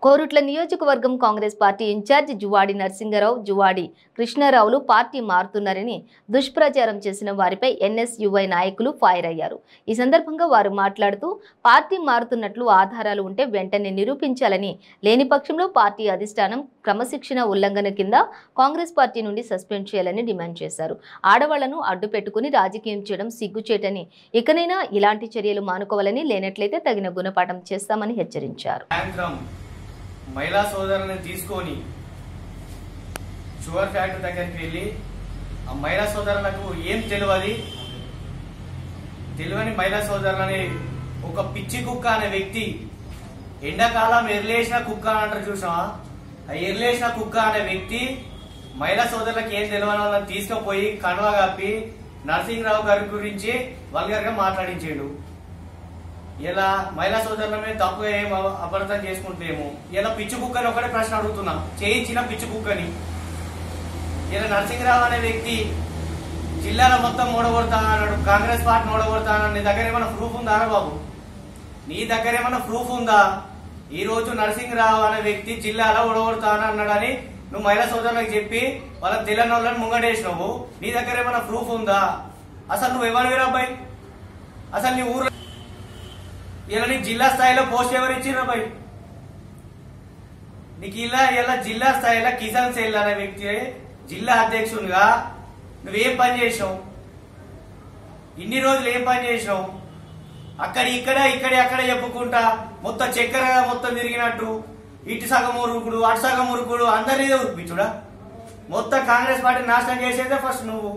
కోరుట్ల నియోజకవర్గం Congress party incharge Juvvadi Narasinga Rao, Juvvadi కృష్ణారావులు పార్టీ మారుతున్నారని దుష్ప్రచారం చేసిన వారిపై ఎన్ఎస్యుఐ నాయకులు ఫైర్ అయ్యారు. ఈ సందర్భంగా వారు మాట్లాడుతూ పార్టీ మారుతున్నట్లు ఆధారాలు ఉంటే వెంటనే నిరూపించాలని, లేని పక్షంలో పార్టీ అధిష్టానం క్రమశిక్షణ ఉల్లంఘన కింద కాంగ్రెస్ పార్టీ నుండి సస్పెండ్ చేయాలని డిమాండ్ చేశారు. ఆడవాళ్లను అడ్డు పెట్టుకుని రాజకీయం చేయడం సిగ్గుచేటని, ఇకనైనా ఇలాంటి చర్యలు మానుకోవాలని, లేనట్లయితే తగిన గుణపాఠం చేస్తామని హెచ్చరించారు. మహిళా సోదరులను తీసుకొని షుగర్ ఫ్యాక్టరీ దగ్గరికి వెళ్ళి ఆ మహిళా సోదరులకు ఏం తెలియని మహిళా సోదరులని ఒక పిచ్చి కుక్క అనే వ్యక్తి, ఎండాకాలం ఎర్లేసిన కుక్క అంటారు చూసావా, ఆ ఎర్లేసిన కుక్క అనే వ్యక్తి మహిళా సోదరులకు ఏం తెలియని వాళ్ళని తీసుకుపోయి కండువా కప్పి నరసింహరావు గారి గురించి వల్గర్గా మాట్లాడించాడు. ఇలా మహిళా సోదరులమే తప్పుగా ఏం అపార్థం చేసుకుంటలేము. ఇలా పిచ్చి కుక్కని ఒకటే ప్రశ్న అడుగుతున్నాం, చేయించిన పిచ్చి కుక్కని. ఇలా నరసింహరావు అనే వ్యక్తి జిల్లాలో మొత్తం ఓడగొడతా అన్నాడు, కాంగ్రెస్ పార్టీని ఓడగొడతా అన్నాడు. నీ దగ్గర ఏమైనా ప్రూఫ్ ఉందా బాబు? నీ దగ్గర ఏమైనా ప్రూఫ్ ఉందా? ఈ రోజు నరసింహరావు అనే వ్యక్తి జిల్లాలో ఓడగొడతా అన్నాడని నువ్వు మహిళా సోదరులకు చెప్పి వాళ్ళ తెలియని వాళ్ళని ముంగడేసినావు. నీ దగ్గర ఏమైనా ప్రూఫ్ ఉందా? అసలు నువ్వు ఎవరు అబ్బాయి? అసలు నీ ఊరు ఇలా నీకు జిల్లా స్థాయిలో పోస్ట్ ఎవరు ఇచ్చిర్రు అబ్బాయి? నీకు ఇలా జిల్లా స్థాయిలో కిసాన్ సెల్ అనే వ్యక్తి జిల్లా అధ్యక్షునిగా నువ్వేం పని చేసావు? ఇన్ని రోజులు ఏం పని చేసావు? అక్కడ చెప్పుకుంటా మొత్తం చక్కెర మొత్తం తిరిగినట్టు ఇటు సగం ఉరుకుడు అటు సగం ఉరుకుడు అందరినీ ఉరిపించుడా? మొత్తం కాంగ్రెస్ పార్టీ నాశనం చేసేదే ఫస్ట్ నువ్వు.